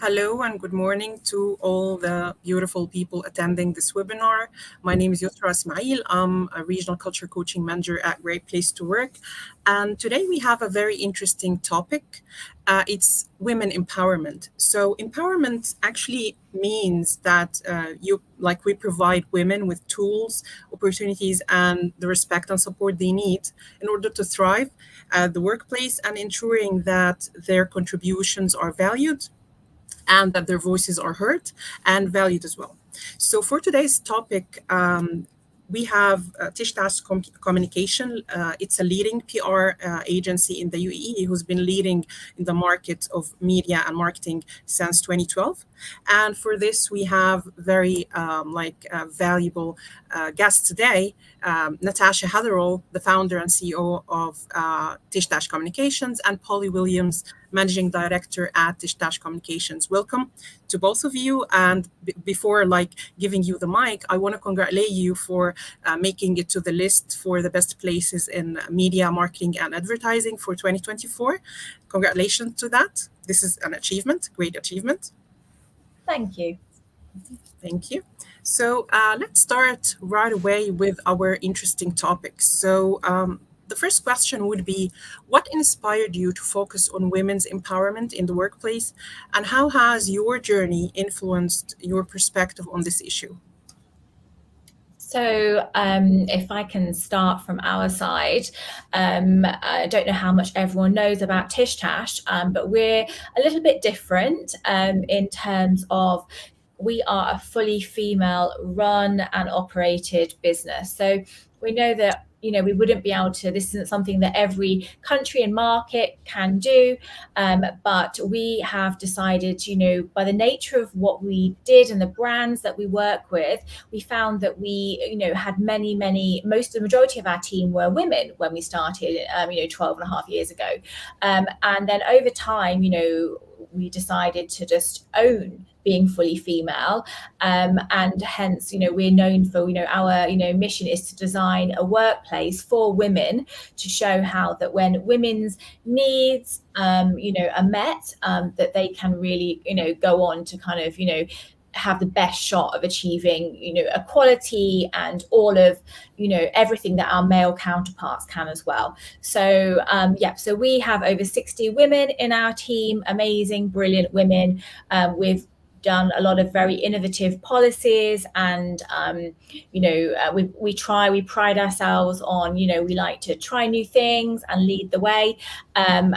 Hello and good morning to all the beautiful people attending this webinar. My name is Yusra Ismail. I'm a regional culture coaching manager at Great Place to Work. And today we have a very interesting topic. It's women empowerment. So empowerment actually means that we provide women with tools, opportunities, and the respect and support they need in order to thrive at the workplace, and ensuring that their contributions are valued and that their voices are heard and valued as well. So for today's topic, we have TishTash Communication. It's a leading PR agency in the UAE who's been leading in the market of media and marketing since 2012. And for this, we have very valuable guests today. Natasha Hatherall, the founder and CEO of TishTash Communications, and Polly Williams, Managing Director at TishTash Communications. Welcome to both of you. And before giving you the mic, I want to congratulate you for making it to the list for the best places in media, marketing, and advertising for 2024. Congratulations to that. This is an achievement, great achievement. Thank you. Thank you. So let's start right away with our interesting topics. So the first question would be, what inspired you to focus on women's empowerment in the workplace, and how has your journey influenced your perspective on this issue? So if I can start from our side, I don't know how much everyone knows about TishTash, but we're a little bit different in terms of we are a fully female run and operated business. So we know that we wouldn't be able to, this isn't something that every country and market can do, but we have decided, by the nature of what we did and the brands that we work with, we found that we, had the majority of our team were women when we started, 12 and a half years ago. And then over time, we decided to just own being fully female, and hence we're known for our mission is to design a workplace for women to show how that when women's needs are met, that they can really go on to kind of have the best shot of achieving equality and all of everything that our male counterparts can as well. So so we have over 60 women in our team, amazing, brilliant women. We've done a lot of very innovative policies, and we pride ourselves on we like to try new things and lead the way, and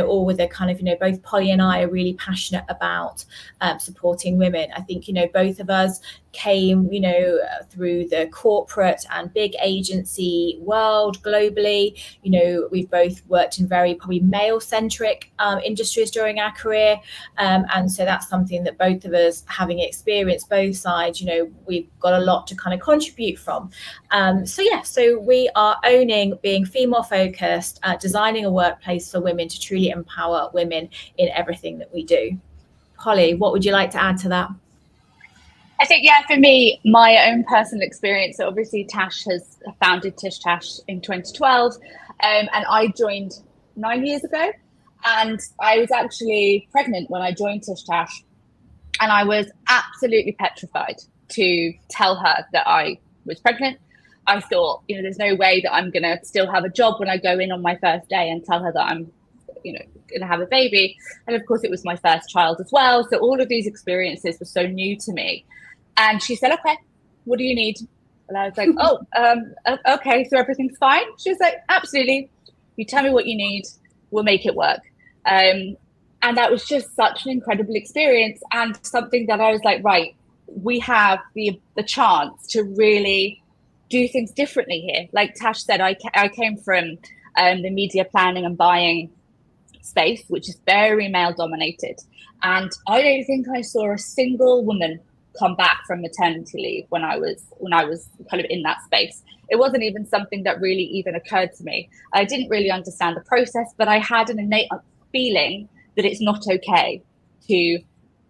all with a kind of both Polly and I are really passionate about supporting women. I think both of us came through the corporate and big agency world globally. We've both worked in very probably male centric industries during our career, and so that's something that both of us, having experienced both sides, we've got a lot to kind of contribute from. So we are owning being female focused, designing a workplace for women to truly empower women in everything that we do. Polly, what would you like to add to that? I think, for me, my own personal experience, so obviously Tash has founded TishTash in 2012, and I joined 9 years ago, and I was actually pregnant when I joined TishTash, and I was absolutely petrified to tell her that I was pregnant. I thought, there's no way that I'm going to still have a job when I go in on my first day and tell her that I'm going to have a baby. And of course, it was my first child as well. So all of these experiences were so new to me. And she said, okay, what do you need? And I was like, okay, so everything's fine. She was like, absolutely. You tell me what you need, we'll make it work. And that was just such an incredible experience, and something that I was like, right, we have the chance to really do things differently here. Like Tash said, I came from the media planning and buying space, which is very male dominated. And I don't think I saw a single woman come back from maternity leave when I was kind of in that space. It wasn't even something that really even occurred to me. I didn't really understand the process, but I had an innate feeling that it's not okay to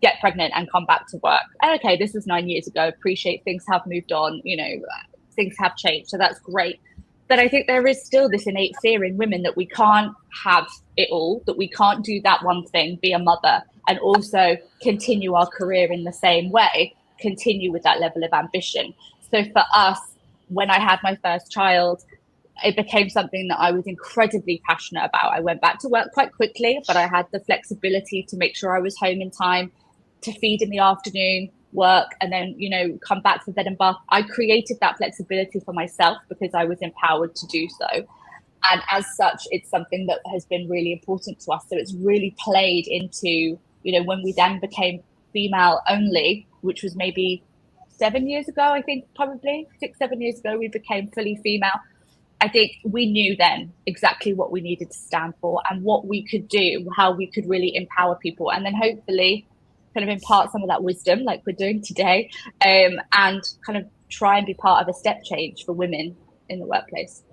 get pregnant and come back to work. And okay, this was 9 years ago. Appreciate things have moved on, things have changed. So that's great. But I think there is still this innate fear in women that we can't have it all, that we can't do that one thing, be a mother, and also continue our career in the same way, continue with that level of ambition. So for us, when I had my first child, it became something that I was incredibly passionate about. I went back to work quite quickly, but I had the flexibility to make sure I was home in time to feed in the afternoon, work, and then, come back for bed and bath. I created that flexibility for myself because I was empowered to do so. And as such, it's something that has been really important to us. So it's really played into, when we then became female only, which was maybe 7 years ago, I think, probably 6-7 years ago, we became fully female. I think we knew then exactly what we needed to stand for and what we could do, how we could really empower people, and then hopefully kind of impart some of that wisdom like we're doing today, and kind of try and be part of a step change for women in the workplace.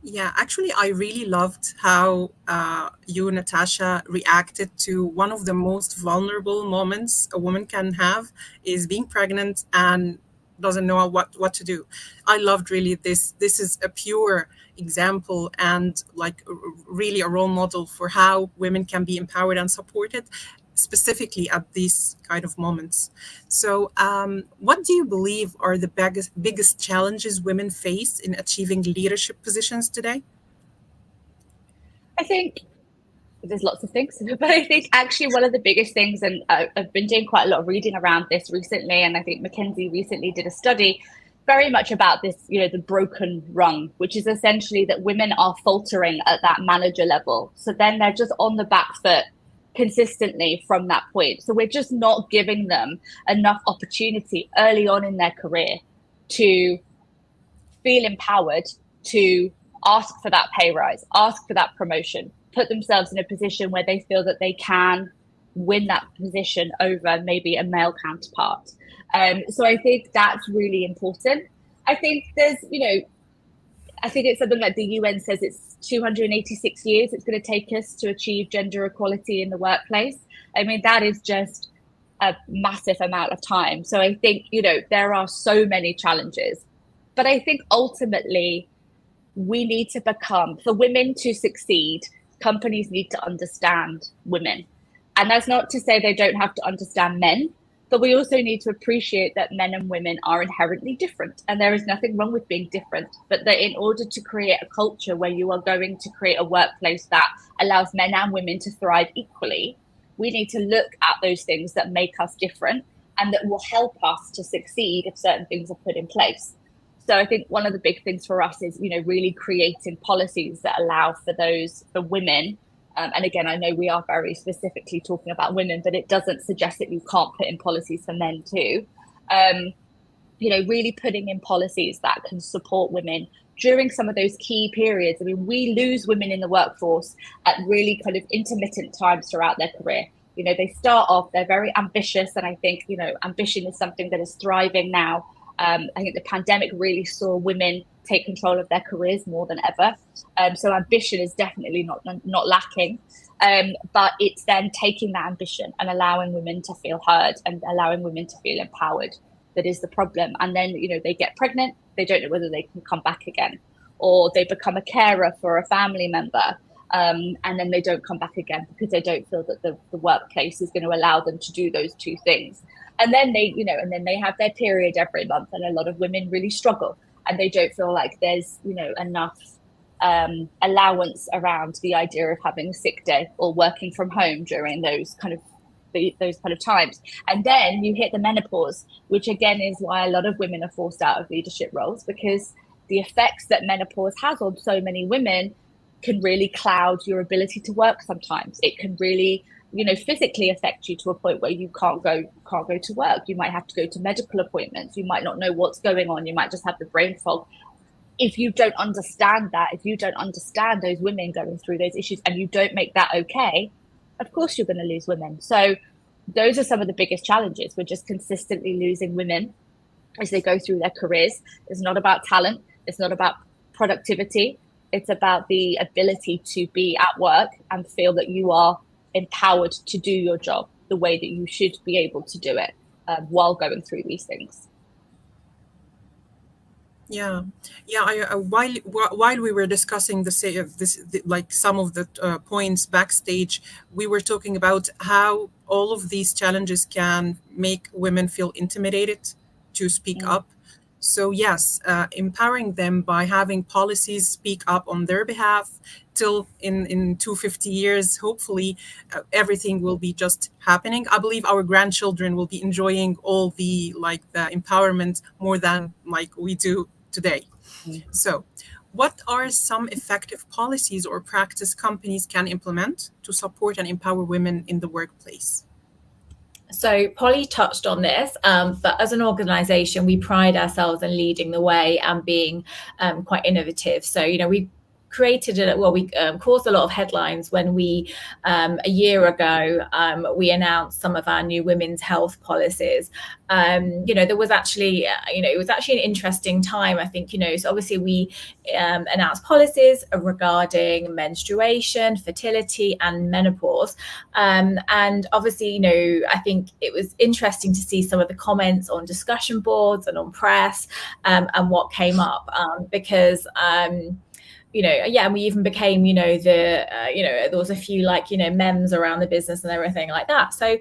Yeah, actually, I really loved how you, Natasha, reacted to one of the most vulnerable moments a woman can have is being pregnant and doesn't know what to do. I loved really this. This is a pure example and like really a role model for how women can be empowered and supported, specifically at these kind of moments. So, what do you believe are the biggest challenges women face in achieving leadership positions today? I think there's lots of things, but I think actually one of the biggest things, and I've been doing quite a lot of reading around this recently, and I think McKinsey recently did a study very much about this, the broken rung, which is essentially that women are faltering at that manager level. So then they're just on the back foot consistently from that point. So we're just not giving them enough opportunity early on in their career to feel empowered, to ask for that pay rise, ask for that promotion, put themselves in a position where they feel that they can win that position over maybe a male counterpart. So I think that's really important. I think there's, I think it's something like the UN says it's 286 years it's going to take us to achieve gender equality in the workplace. I mean, that is just a massive amount of time. So I think, there are so many challenges. But I think ultimately we need to become, for women to succeed, companies need to understand women. And that's not to say they don't have to understand men, but we also need to appreciate that men and women are inherently different. And there is nothing wrong with being different, but that in order to create a culture where you are going to create a workplace that allows men and women to thrive equally, we need to look at those things that make us different and that will help us to succeed if certain things are put in place. So I think one of the big things for us is, really creating policies that allow for women. And again, I know we are very specifically talking about women, but it doesn't suggest that you can't put in policies for men too. Really putting in policies that can support women during some of those key periods. I mean, we lose women in the workforce at really kind of intermittent times throughout their career. They start off, they're very ambitious. And I think, ambition is something that is thriving now. I think the pandemic really saw women take control of their careers more than ever. So ambition is definitely not lacking. But it's then taking that ambition and allowing women to feel heard and allowing women to feel empowered that is the problem. And then, they get pregnant, they don't know whether they can come back again, or they become a carer for a family member. And then they don't come back again because they don't feel that the workplace is going to allow them to do those two things. And then they have their period every month, and a lot of women really struggle, and they don't feel like there's enough allowance around the idea of having a sick day or working from home during those kind of times. And then you hit the menopause, which again is why a lot of women are forced out of leadership roles, because the effects that menopause has on so many women can really cloud your ability to work. Sometimes it can really, physically affect you to a point where you can't go to work. You might have to go to medical appointments. You might not know what's going on. You might just have the brain fog. If you don't understand that, if you don't understand those women going through those issues, and you don't make that okay, of course you're going to lose women. So those are some of the biggest challenges. We're just consistently losing women as they go through their careers. It's not about talent. It's not about productivity. It's about the ability to be at work and feel that you are empowered to do your job the way that you should be able to do it while going through these things. Yeah, yeah. While we were discussing like some of the points backstage, we were talking about how all of these challenges can make women feel intimidated to speak up. So yes, empowering them by having policies speak up on their behalf. Till in 250 years, hopefully, everything will be just happening. I believe our grandchildren will be enjoying all the empowerment more than like we do today. So, what are some effective policies or practice companies can implement to support and empower women in the workplace? So Polly touched on this, but as an organisation, we pride ourselves in leading the way and being quite innovative. So, we created we caused a lot of headlines when we a year ago we announced some of our new women's health policies. There was actually it was actually an interesting time, I think. So obviously we announced policies regarding menstruation, fertility and menopause, and obviously I think it was interesting to see some of the comments on discussion boards and on press, and what came up, because and we even became, there was a few memes around the business and everything like that. So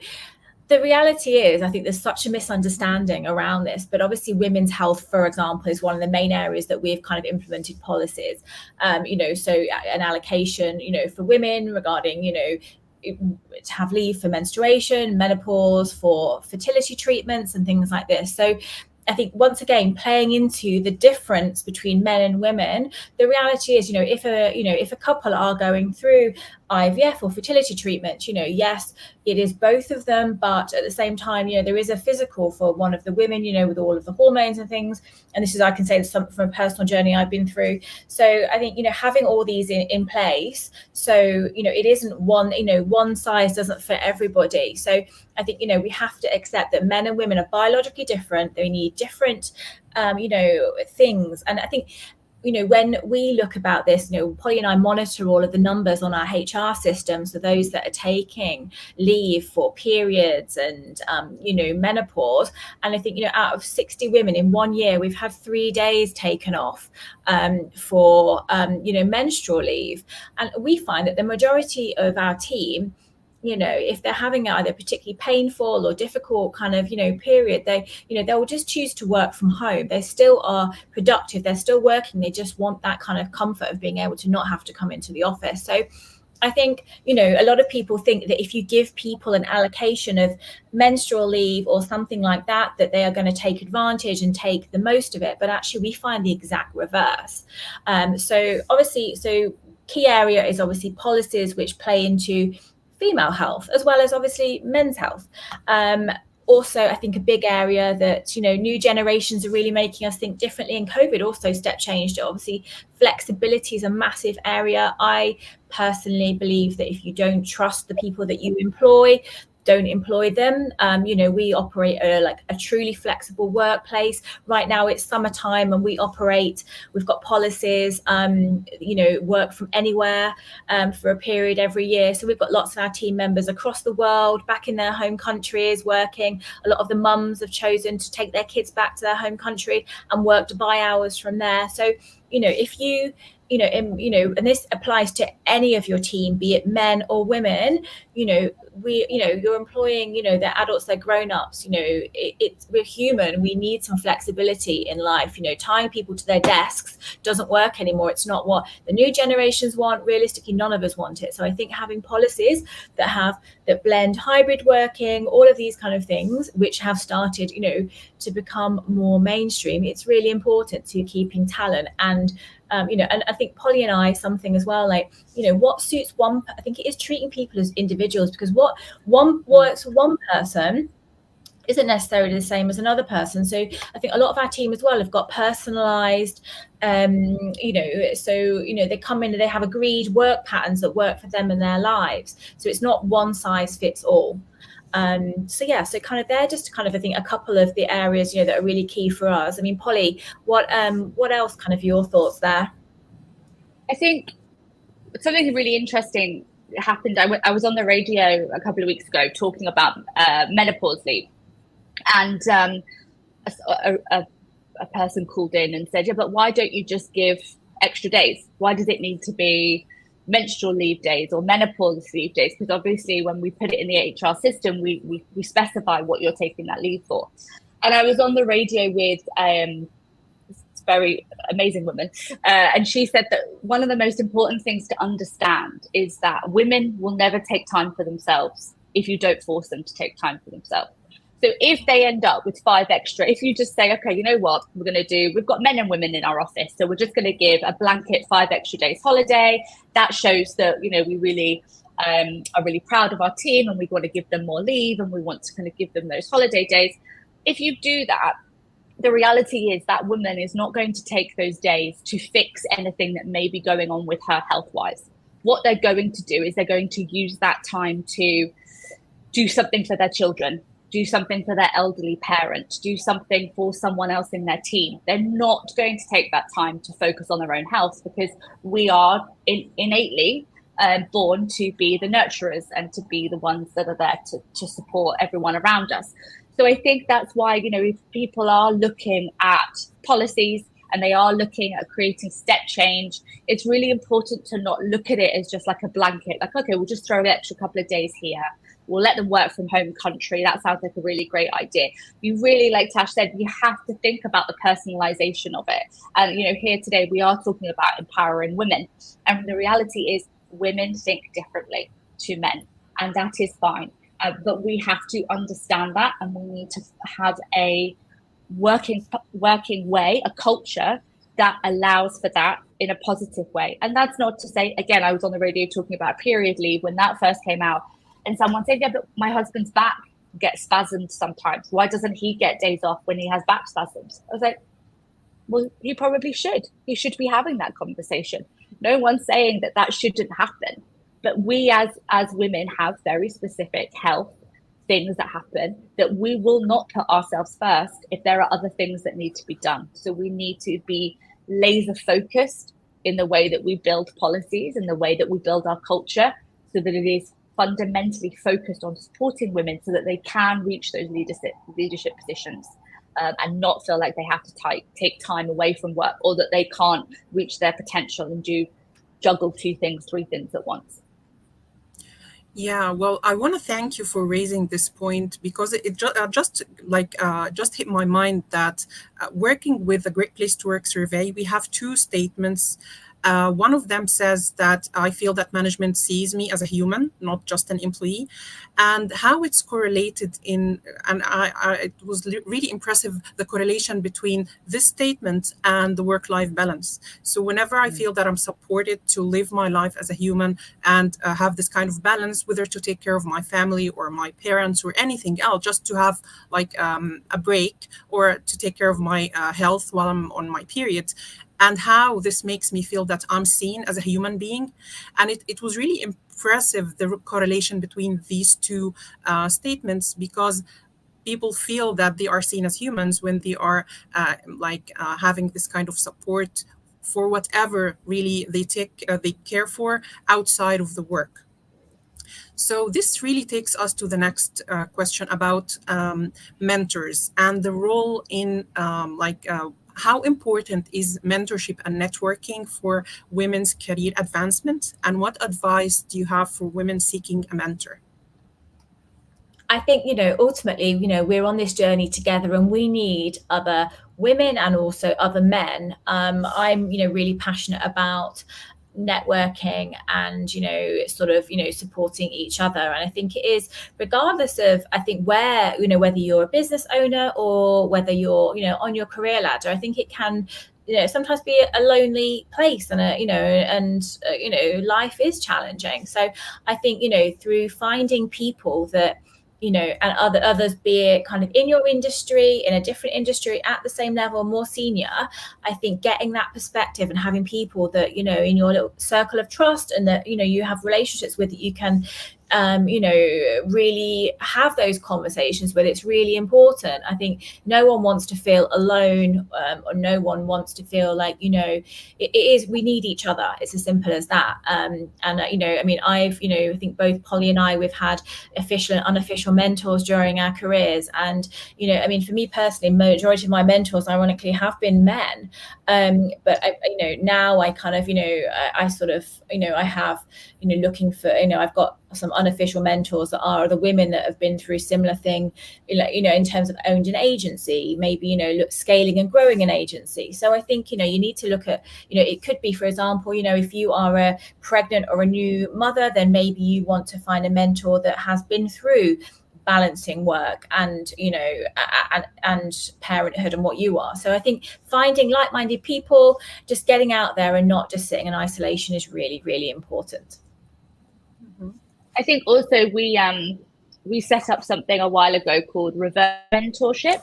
the reality is, I think there's such a misunderstanding around this, but obviously women's health, for example, is one of the main areas that we've kind of implemented policies, so an allocation, for women regarding, to have leave for menstruation, menopause, for fertility treatments and things like this. So I think once again, playing into the difference between men and women, the reality is, if a couple are going through IVF or fertility treatment, yes, it is both of them, but at the same time, there is a physical for one of the women, with all of the hormones and things. And this is, I can say, something from a personal journey I've been through. So I think, having all these in place, so, it isn't one size doesn't fit everybody. So I think, we have to accept that men and women are biologically different. They need different, things. And I think, when we look about this, Polly and I monitor all of the numbers on our HR system. So those that are taking leave for periods and, menopause. And I think, out of 60 women in 1 year, we've had 3 days taken off for, menstrual leave. And we find that the majority of our team, if they're having either particularly painful or difficult kind of, period, they'll just choose to work from home. They still are productive. They're still working. They just want that kind of comfort of being able to not have to come into the office. So I think, a lot of people think that if you give people an allocation of menstrual leave or something like that, that they are going to take advantage and take the most of it. But actually, we find the exact reverse. So key area is obviously policies which play into female health as well as obviously men's health. Also, I think a big area that, new generations are really making us think differently, and COVID also step changed it. Obviously, flexibility is a massive area. I personally believe that if you don't trust the people that you employ, don't employ them. We operate a truly flexible workplace. Right now it's summertime and we've got policies, work from anywhere for a period every year. So we've got lots of our team members across the world, back in their home countries working. A lot of the mums have chosen to take their kids back to their home country and work Dubai hours from there. So, if you and this applies to any of your team, be it men or women, you're employing, they're adults, they're grown-ups, we're human, we need some flexibility in life. Tying people to their desks doesn't work anymore. It's not what the new generations want. Realistically, none of us want it. So I think having policies that blend hybrid working, all of these kind of things, which have started, to become more mainstream, it's really important to keeping talent. And and I think Polly and I, something as well, like, what suits one, I think it is treating people as individuals, because what one works for one person isn't necessarily the same as another person. So I think a lot of our team as well have got personalized, so, they come in and they have agreed work patterns that work for them and their lives. So it's not one size fits all. So kind of they're just kind of, I think, a couple of the areas, that are really key for us. I mean, Polly, what else kind of your thoughts there? I think something really interesting happened. I was on the radio a couple of weeks ago talking about menopause leave, and a person called in and said, yeah, but why don't you just give extra days? Why does it need to be menstrual leave days or menopause leave days? Because obviously when we put it in the HR system, we specify what you're taking that leave for. And I was on the radio with this very amazing woman, and she said that one of the most important things to understand is that women will never take time for themselves if you don't force them to take time for themselves. So if they end up with 5 extra, if you just say, okay, you know what, we've got men and women in our office, so we're just going to give a blanket 5 extra days holiday. That shows that, we really are really proud of our team, and we want to give them more leave, and we want to kind of give them those holiday days. If you do that, the reality is that woman is not going to take those days to fix anything that may be going on with her health-wise. What they're going to do is they're going to use that time to do something for their children, do something for their elderly parent, do something for someone else in their team. They're not going to take that time to focus on their own health, because we are innately born to be the nurturers and to be the ones that are there to support everyone around us. So I think that's why, if people are looking at policies and they are looking at creating step change, it's really important to not look at it as just like a blanket, like, okay, we'll just throw an extra couple of days here. We'll let them work from home country. That sounds like a really great idea. You really, like Tash said, you have to think about the personalization of it. And, here today we are talking about empowering women. And the reality is women think differently to men, and that is fine. But we have to understand that, and we need to have a working way, a culture that allows for that in a positive way. And that's not to say, again, I was on the radio talking about period leave when that first came out, and someone said, yeah, but my husband's back gets spasms sometimes. Why doesn't he get days off when he has back spasms? I was like, well, he probably should. He should be having that conversation. No one's saying that shouldn't happen. But we as women have very specific health things that happen that we will not put ourselves first if there are other things that need to be done. So we need to be laser focused in the way that we build policies and the way that we build our culture, so that it is fundamentally focused on supporting women so that they can reach those leadership positions, and not feel like they have to take time away from work, or that they can't reach their potential and juggle 2 things, 3 things at once. Yeah, well, I want to thank you for raising this point, because it just hit my mind that working with the Great Place to Work survey, we have 2 statements. One of them says that I feel that management sees me as a human, not just an employee, and how it's correlated it was really impressive, the correlation between this statement and the work-life balance. So whenever I feel that I'm supported to live my life as a human and have this kind of balance, whether to take care of my family or my parents or anything else, just to have like a break, or to take care of my health while I'm on my period, and how this makes me feel that I'm seen as a human being. And it was really impressive, the correlation between these 2 statements, because people feel that they are seen as humans when they are having this kind of support for whatever really they care for outside of the work. So this really takes us to the next question about mentors and the role in how important is mentorship and networking for women's career advancement? And what advice do you have for women seeking a mentor? I think, ultimately, we're on this journey together and we need other women and also other men. I'm, really passionate about networking and, sort of, supporting each other. And I think it is, regardless of, I think where, whether you're a business owner or whether you're, on your career ladder, I think it can, sometimes be a lonely place and life is challenging. So I think, through finding people that, and others, be it kind of in your industry, in a different industry, at the same level, more senior, I think getting that perspective and having people that, in your little circle of trust and that, you have relationships with, that you can, really have those conversations with, it's really important. I think no one wants to feel alone, or no one wants to feel like, it is, we need each other. It's as simple as that. I think both Polly and I, we've had official and unofficial mentors during our careers. And, for me personally, majority of my mentors, ironically, have been men. But now I kind of, I sort of, I have, looking for, I've got some unofficial mentors that are the women that have been through similar thing, in terms of owned an agency, maybe, scaling and growing an agency. So I think, you need to look at, it could be, for example, if you are a pregnant or a new mother, then maybe you want to find a mentor that has been through balancing work and and parenthood and what you are. So I think finding like-minded people, just getting out there and not just sitting in isolation, is really, really important. I think also we set up something a while ago called reverse mentorship,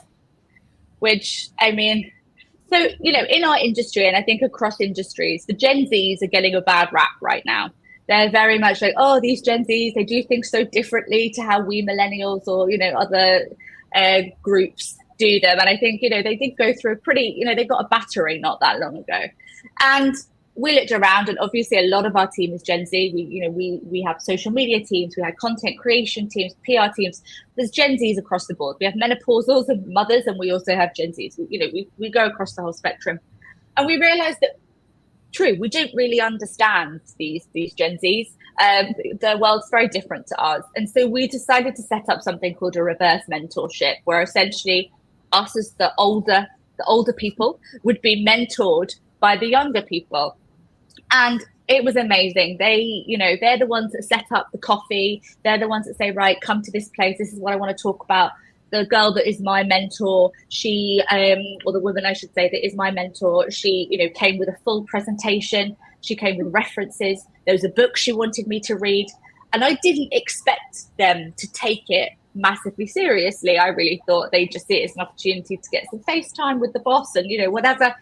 which, so, in our industry, and I think across industries, the Gen Zs are getting a bad rap right now. They're very much like, oh, these Gen Zs, they do things so differently to how we millennials or, other groups do them. And I think, they did go through a pretty, they got a battering not that long ago. And we looked around, and obviously a lot of our team is Gen Z. We have social media teams, we have content creation teams, PR teams. There's Gen Zs across the board. We have menopausals and mothers, and we also have Gen Zs. We go across the whole spectrum. And we realized that, true, we don't really understand these Gen Zs. Their world's very different to ours. And so we decided to set up something called a reverse mentorship, where essentially us as the older people would be mentored by the younger people. And it was amazing. They're the ones that set up the coffee. They're the ones that say, right, come to this place. This is what I want to talk about. The girl that is my mentor, she, or the woman, I should say, that is my mentor, she, came with a full presentation. She came with references. There was a book she wanted me to read. And I didn't expect them to take it massively seriously. I really thought they'd just see it as an opportunity to get some FaceTime with the boss and, whatever.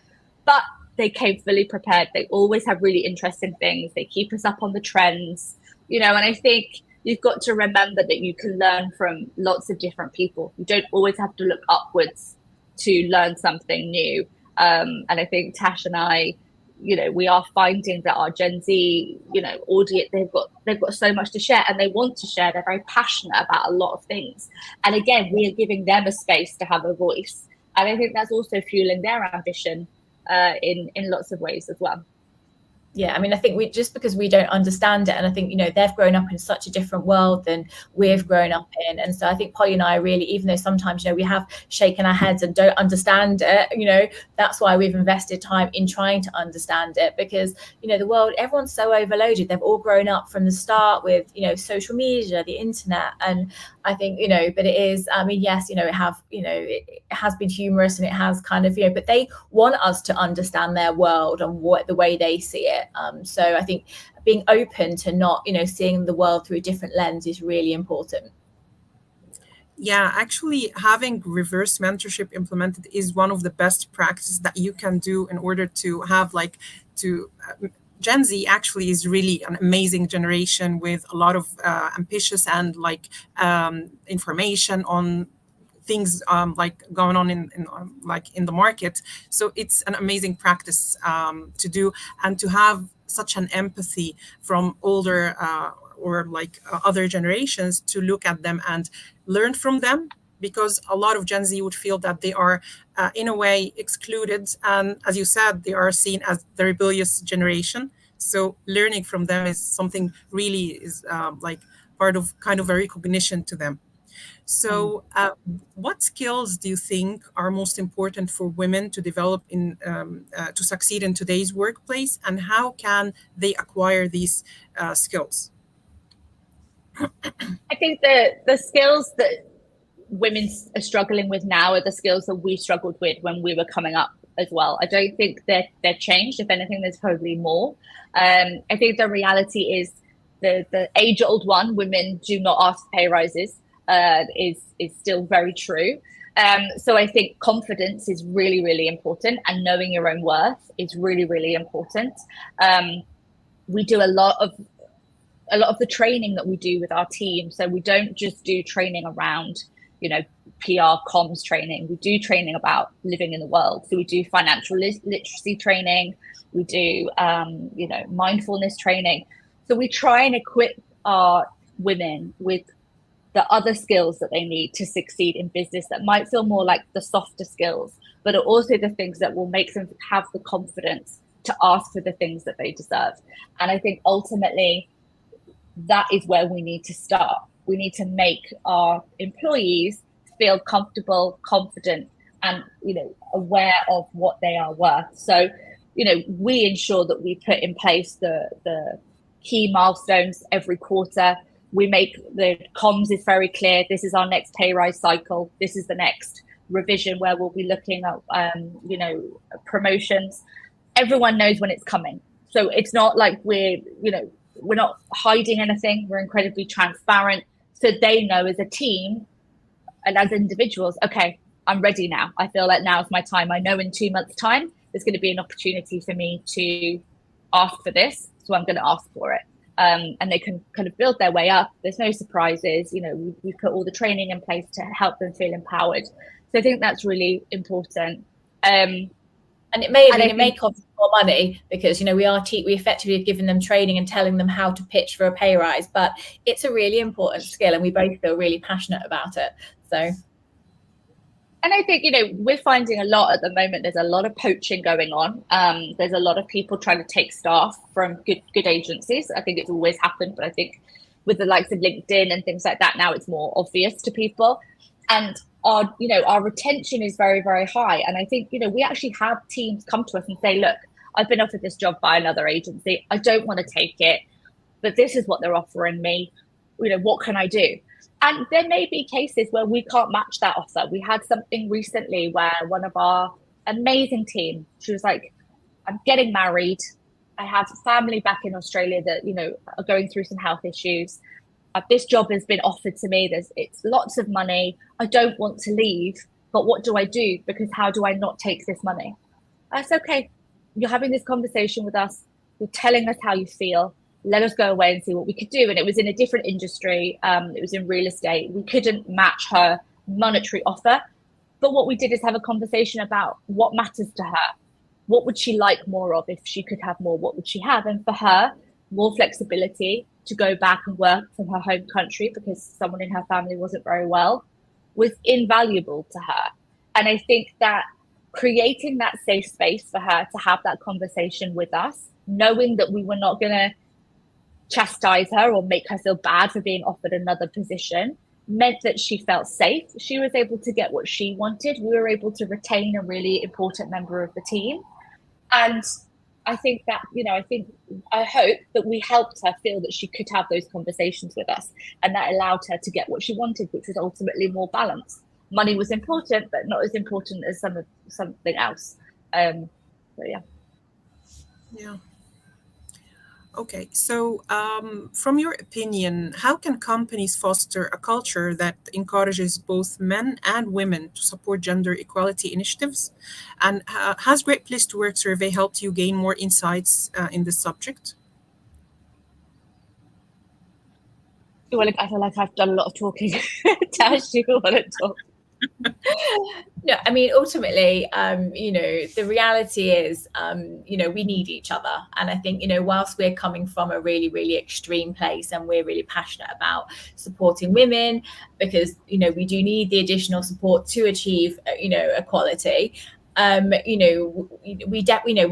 But they came fully prepared. They always have really interesting things. They keep us up on the trends, and I think you've got to remember that you can learn from lots of different people. You don't always have to look upwards to learn something new. And I think Tash and I, we are finding that our Gen Z, audience, they've got so much to share, and they want to share. They're very passionate about a lot of things. And again, we are giving them a space to have a voice. And I think that's also fueling their ambition in lots of ways as well. Yeah, I think just because we don't understand it, and I think, they've grown up in such a different world than we've grown up in. And so I think Polly and I really, even though sometimes, we have shaken our heads and don't understand it, that's why we've invested time in trying to understand it, because, the world, everyone's so overloaded. They've all grown up from the start with, social media, the internet. And I think, but it is, yes, it has been humorous, and it has kind of, but they want us to understand their world and the way they see it. So I think being open to not, seeing the world through a different lens is really important. Yeah, actually, having reverse mentorship implemented is one of the best practices that you can do in order to have Gen Z actually is really an amazing generation with a lot of ambitious and information on things going on in the market. So it's an amazing practice to do, and to have such an empathy from older or other generations, to look at them and learn from them, because a lot of Gen Z would feel that they are, in a way, excluded. And as you said, they are seen as the rebellious generation. So learning from them is something really is like part of kind of a recognition to them. So, what skills do you think are most important for women to develop to succeed in today's workplace, and how can they acquire these skills? I think the skills that women are struggling with now are the skills that we struggled with when we were coming up as well. I don't think they're changed. If anything, there's probably more. I think the reality is the age old one: women do not ask pay rises. Is still very true. So I think confidence is really, really important, and knowing your own worth is really, really important. We do a lot of the training that we do with our team. So we don't just do training around, PR comms training. We do training about living in the world. So we do financial literacy training. We do, mindfulness training. So we try and equip our women with the other skills that they need to succeed in business that might feel more like the softer skills, but are also the things that will make them have the confidence to ask for the things that they deserve. And I think ultimately that is where we need to start. We need to make our employees feel comfortable, confident, and aware of what they are worth. So, we ensure that we put in place the key milestones every quarter. We make the comms is very clear. This is our next pay rise cycle. This is the next revision where we'll be looking at, promotions. Everyone knows when it's coming. So it's not like we're not hiding anything. We're incredibly transparent. So they know as a team and as individuals, okay, I'm ready now. I feel like now's my time. I know in 2 months' time, there's going to be an opportunity for me to ask for this. So I'm going to ask for it. And they can kind of build their way up. There's no surprises. We put all the training in place to help them feel empowered. So I think that's really important. And it may cost more money because we effectively have given them training and telling them how to pitch for a pay rise, but it's a really important skill, and we both feel really passionate about it. So. And I think, we're finding a lot at the moment. There's a lot of poaching going on. There's a lot of people trying to take staff from good agencies. I think it's always happened, but I think with the likes of LinkedIn and things like that, now it's more obvious to people. And our retention is very, very high. And I think, we actually have teams come to us and say, look, I've been offered this job by another agency. I don't want to take it, but this is what they're offering me. What can I do? And there may be cases where we can't match that offer. We had something recently where one of our amazing team, she was like, I'm getting married. I have family back in Australia that, are going through some health issues. This job has been offered to me. It's lots of money. I don't want to leave, but what do I do? Because how do I not take this money? That's okay. You're having this conversation with us. You're telling us how you feel. Let us go away and see what we could do. And it was in a different industry. It was in real estate. We couldn't match her monetary offer. But what we did is have a conversation about what matters to her. What would she like more of? If she could have more, what would she have? And for her, more flexibility to go back and work from her home country because someone in her family wasn't very well was invaluable to her. And I think that creating that safe space for her to have that conversation with us, knowing that we were not going to chastise her or make her feel bad for being offered another position, meant that she felt safe. She was able to get what she wanted. We were able to retain a really important member of the team. And I think that, I hope that we helped her feel that she could have those conversations with us. And that allowed her to get what she wanted, which was ultimately more balance. Money was important, but not as important as something else. So, yeah. Yeah. Okay, so from your opinion, how can companies foster a culture that encourages both men and women to support gender equality initiatives? And has Great Place to Work survey helped you gain more insights in this subject? I feel like I've done a lot of talking. Tash, you want to talk? No, I mean, ultimately, the reality is, we need each other. And I think, whilst we're coming from a really, really extreme place and we're really passionate about supporting women, because, we do need the additional support to achieve, equality. We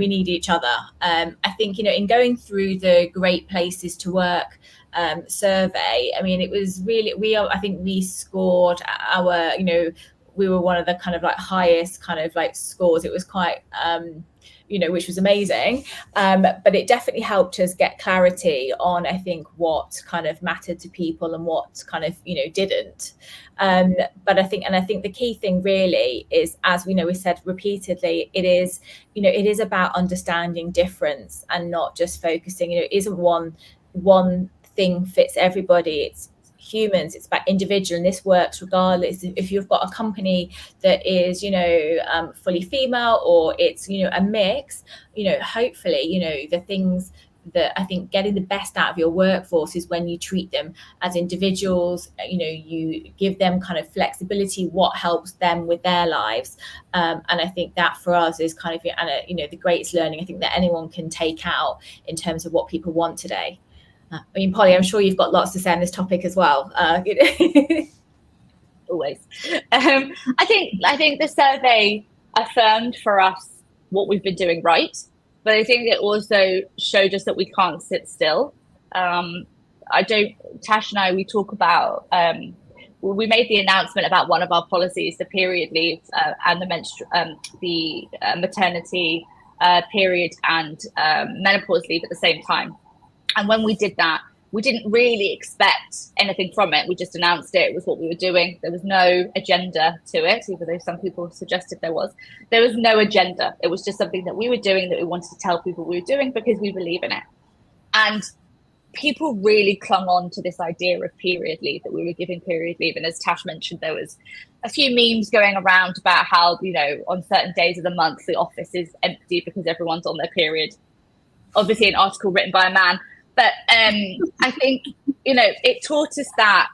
need each other. I think, in going through the Great Places to Work survey, I mean, it was really, I think we scored our, we were one of the kind of like highest kind of like scores. It was quite, which was amazing. But it definitely helped us get clarity on, I think, what kind of mattered to people and what kind of, didn't. But I think the key thing really is, as we know, we said repeatedly, it is about understanding difference and not just focusing, it isn't one thing fits everybody. It's humans, it's about individual, and this works regardless if you've got a company that is fully female or it's a mix. Hopefully the things that I think getting the best out of your workforce is when you treat them as individuals, you give them kind of flexibility, what helps them with their lives. And I think that for us is kind of the greatest learning I think that anyone can take out in terms of what people want today. I mean, Polly, I'm sure you've got lots to say on this topic as well. Always. I think the survey affirmed for us what we've been doing right, but I think it also showed us that we can't sit still. Tash and I, we talk about, we made the announcement about one of our policies, the period leave and the maternity period and menopause leave at the same time. And when we did that, we didn't really expect anything from it. We just announced it. It was what we were doing. There was no agenda to it, even though some people suggested there was. There was no agenda. It was just something that we were doing, that we wanted to tell people we were doing because we believe in it. And people really clung on to this idea of period leave, that we were giving period leave. And as Tash mentioned, there was a few memes going around about how, on certain days of the month, the office is empty because everyone's on their period. Obviously, an article written by a man. But I think, it taught us that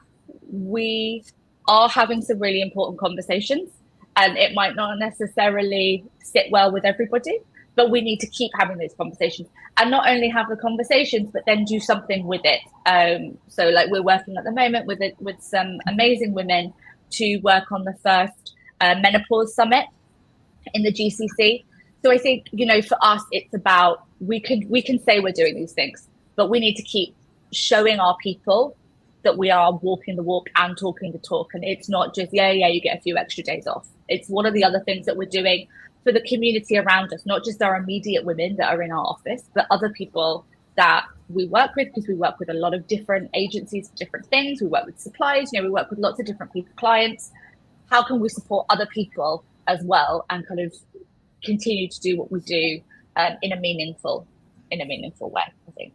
we are having some really important conversations, and it might not necessarily sit well with everybody, but we need to keep having those conversations, and not only have the conversations, but then do something with it. So like we're working at the moment with some amazing women to work on the first menopause summit in the GCC. So I think, for us, it's about, we can say we're doing these things, but we need to keep showing our people that we are walking the walk and talking the talk. And it's not just, you get a few extra days off. It's one of the other things that we're doing for the community around us, not just our immediate women that are in our office, but other people that we work with, because we work with a lot of different agencies for different things. We work with suppliers, we work with lots of different clients. How can we support other people as well and kind of continue to do what we do in a meaningful way, I think.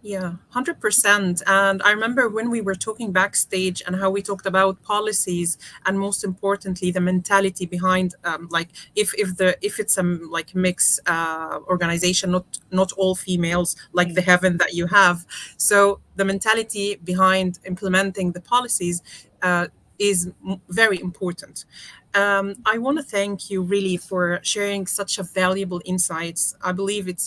Yeah, 100%. And I remember when we were talking backstage and how we talked about policies and most importantly the mentality behind if it's like mixed organization, not all females, like the heaven that you have. So the mentality behind implementing the policies is very important. I want to thank you really for sharing such a valuable insights. I believe it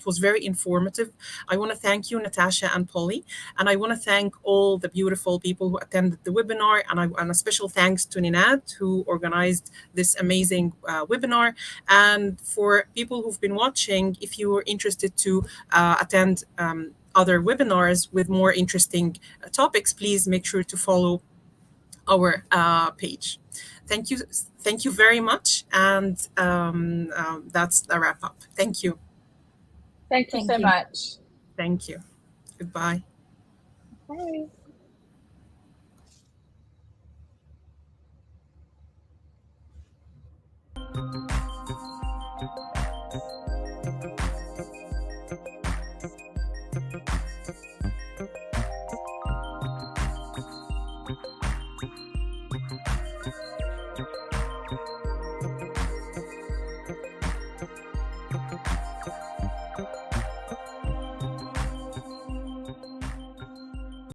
was very informative. I want to thank you, Natasha and Polly, and I want to thank all the beautiful people who attended the webinar, and a special thanks to Ninad, who organized this amazing webinar. And for people who've been watching, if you are interested to attend other webinars with more interesting topics, please make sure to follow our page. Thank you very much, and that's a wrap up. Thank you. Thank you so much. Thank you. Goodbye. Bye.